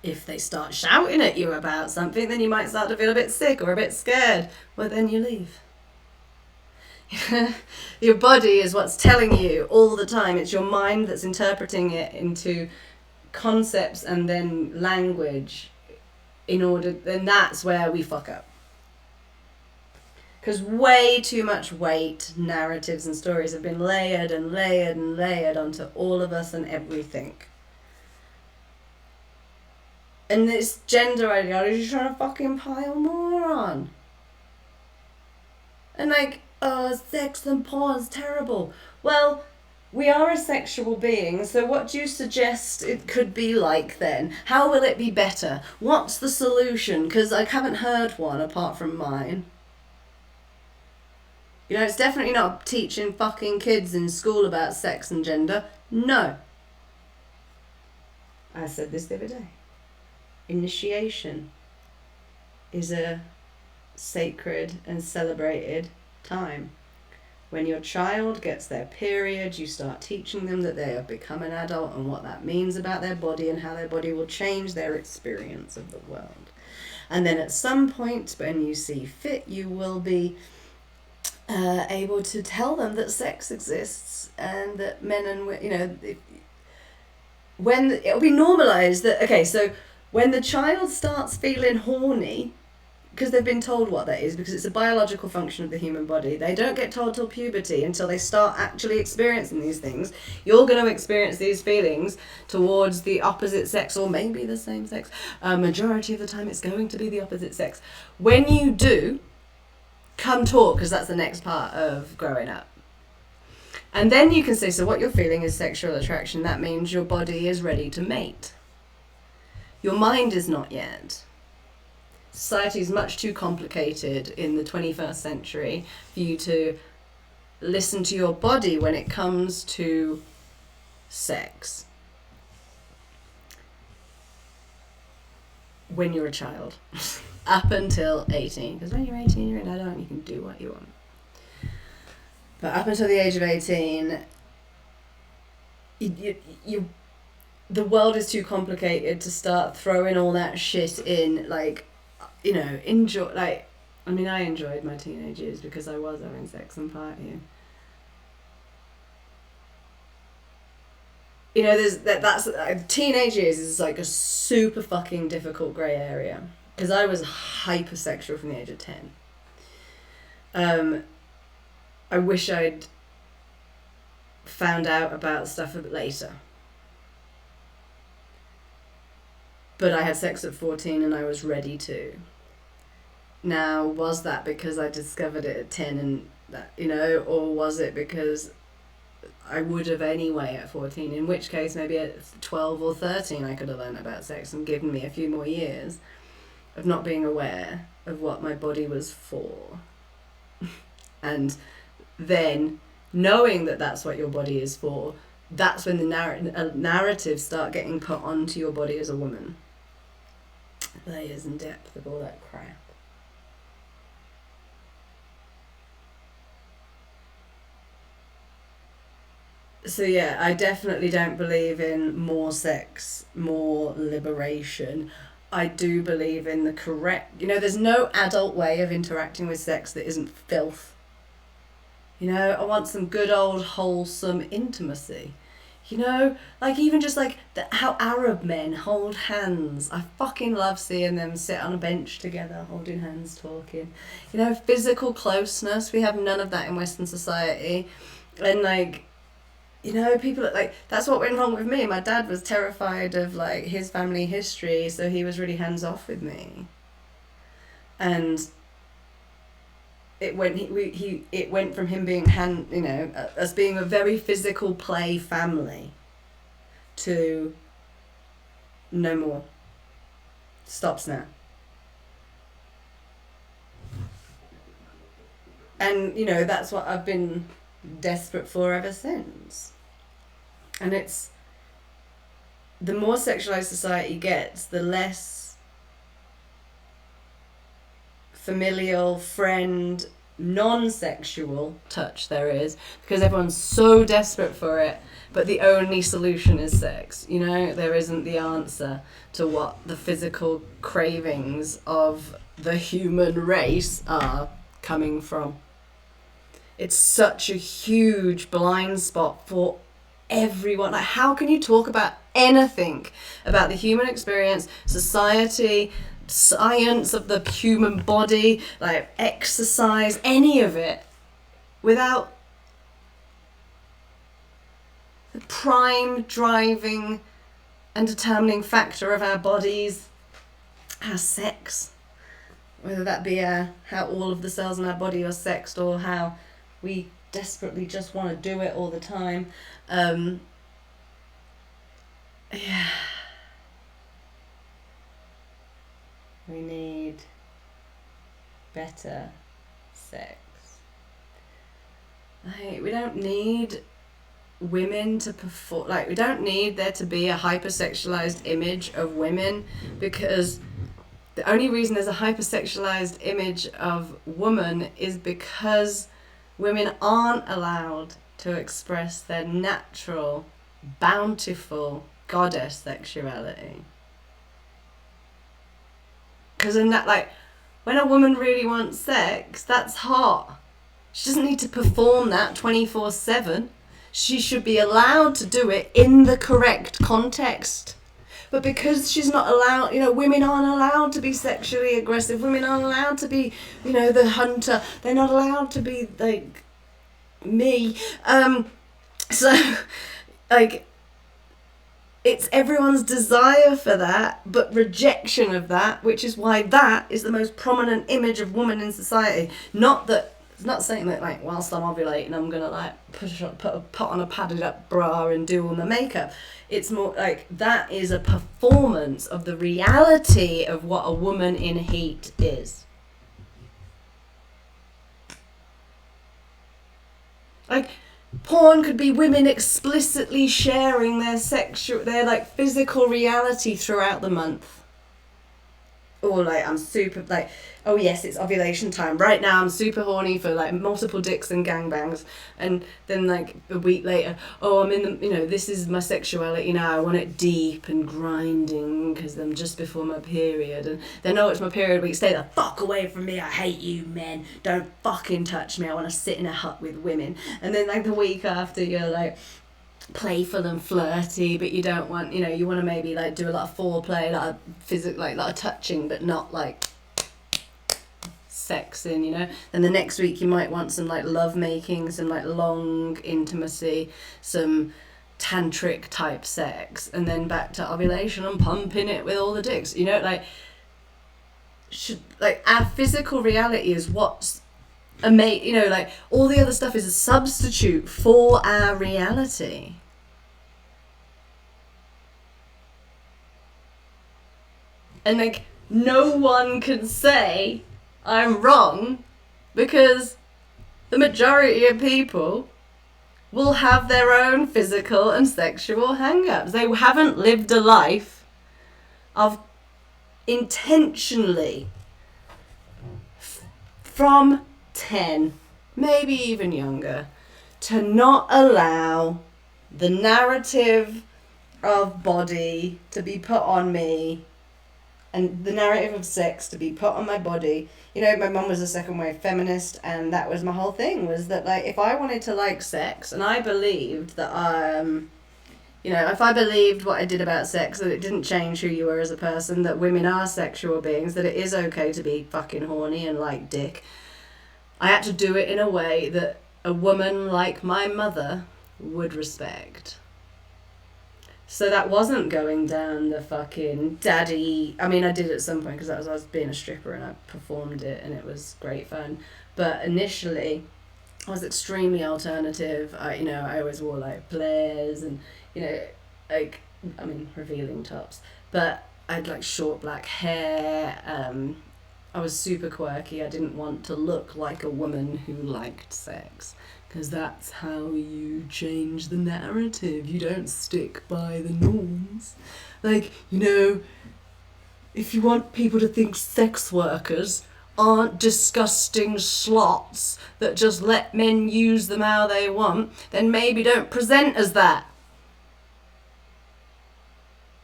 If they start shouting at you about something, then you might start to feel a bit sick or a bit scared. Well, then you leave. Your body is what's telling you all the time. It's your mind that's interpreting it into concepts and then language then that's where we fuck up. Because way too much weight, narratives and stories have been layered and layered and layered onto all of us and everything. And this gender ideology is trying to fucking pile more on. And, like, sex and porn is terrible. Well, we are a sexual being, so what do you suggest it could be like then? How will it be better? What's the solution? Because I haven't heard one apart from mine. It's definitely not teaching fucking kids in school about sex and gender. No. I said this the other day. Initiation is a sacred and celebrated time. When your child gets their period, you start teaching them that they have become an adult and what that means about their body and how their body will change their experience of the world. And then at some point when you see fit, you will be able to tell them that sex exists and that men and, you know, when it'll be normalized that, okay, so when the child starts feeling horny, because they've been told what that is, because it's a biological function of the human body, they don't get told till puberty until they start actually experiencing these things. You're going to experience these feelings towards the opposite sex, or maybe the same sex. Majority of the time it's going to be the opposite sex. When you do, come talk, because that's the next part of growing up. And then you can say, so what you're feeling is sexual attraction. That means your body is ready to mate. Your mind is not yet. Society is much too complicated in the 21st century for you to listen to your body when it comes to sex. When you're a child. Up until 18. Because when you're 18, you're an adult and you can do what you want. But up until the age of 18, the world is too complicated to start throwing all that shit in, like, you know, enjoy, like, I mean, I enjoyed my teenage years because I was having sex and partying. You know, that's teenage years is like a super fucking difficult grey area because I was hypersexual from the age of 10. I wish I'd found out about stuff a bit later. But I had sex at 14 and I was ready to. Now, was that because I discovered it at 10 and that, you know, or was it because I would have anyway at 14, in which case maybe at 12 or 13 I could have learned about sex and given me a few more years of not being aware of what my body was for. And then knowing that that's what your body is for, that's when the narratives start getting put onto your body as a woman. Layers and depth of all that crap. So yeah, I definitely don't believe in more sex, more liberation. I do believe in the correct, you know, there's no adult way of interacting with sex that isn't filth. You know, I want some good old wholesome intimacy. You know, like even just like how Arab men hold hands. I fucking love seeing them sit on a bench together, holding hands, talking. You know, physical closeness. We have none of that in Western society. And like, you know, people like, that's what went wrong with me. My dad was terrified of like his family history, so he was really hands off with me. And it went from him being us being a very physical play family to no more. Stops now. And, you know, that's what I've been desperate for ever since. And it's, the more sexualized society gets, the less familial, friend, non-sexual touch there is, because everyone's so desperate for it, but the only solution is sex. You know, there isn't the answer to what the physical cravings of the human race are coming from. It's such a huge blind spot for everyone. Like, how can you talk about anything about the human experience, society, science of the human body, like exercise, any of it, without the prime driving and determining factor of our bodies, our sex, whether that be how all of the cells in our body are sexed or how we desperately just want to do it all the time. Yeah. We need better sex. Like, we don't need women to perform, like, we don't need there to be a hypersexualized image of women, because the only reason there's a hypersexualized image of woman is because Women aren't allowed to express their natural, bountiful goddess sexuality. Because in that, like, when a woman really wants sex, that's hot. She doesn't need to perform that 24/7. She should be allowed to do it in the correct context. But because she's not allowed, women aren't allowed to be sexually aggressive. Women aren't allowed to be, the hunter. They're not allowed to be, like, me. So, like, it's everyone's desire for that, but rejection of that, which is why that is the most prominent image of woman in society. It's not saying that, like, whilst I'm ovulating, I'm gonna, like, put on a padded up bra and do all my makeup. It's more like that is a performance of the reality of what a woman in heat is. Like, porn could be women explicitly sharing their like physical reality throughout the month. Or like, I'm super, like, oh yes, it's ovulation time. Right now I'm super horny for like multiple dicks and gangbangs. And then like a week later, oh, I'm in the, this is my sexuality now. I want it deep and grinding because I'm just before my period. And then, oh, it's my period week. Stay the fuck away from me. I hate you men. Don't fucking touch me. I want to sit in a hut with women. And then like the week after, you're like playful and flirty, but you don't want, you want to maybe like do a lot of foreplay, a lot of physical, like a lot of touching, but not like sexing, Then the next week you might want some like love making, some like long intimacy, some tantric type sex, and then back to ovulation and pumping it with all the dicks, like our physical reality is what's like all the other stuff is a substitute for our reality. And like no one can say I'm wrong, because the majority of people will have their own physical and sexual hang-ups. They haven't lived a life of intentionally from 10, maybe even younger, to not allow the narrative of body to be put on me and the narrative of sex to be put on my body. My mum was a second wave feminist, and that was my whole thing, was that like if I wanted to like sex and I believed that if I believed what I did about sex, that it didn't change who you were as a person, that women are sexual beings, that it is okay to be fucking horny and like dick, I had to do it in a way that a woman like my mother would respect. So that wasn't going down the fucking daddy. I mean, I did at some point because I was being a stripper and I performed it and it was great fun. But initially, I was extremely alternative. I always wore like flares and revealing tops. But I had like short black hair. I was super quirky. I didn't want to look like a woman who liked sex, because that's how you change the narrative. You don't stick by the norms. Like, if you want people to think sex workers aren't disgusting slots that just let men use them how they want, then maybe don't present as that.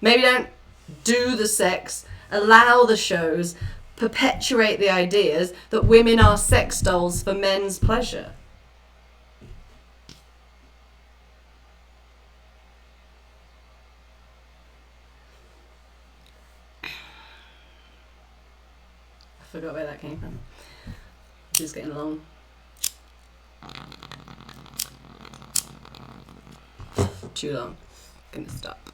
Maybe don't do the sex, allow the shows, perpetuate the ideas that women are sex dolls for men's pleasure. I forgot where that came from. This is getting long. Too long. Gonna stop.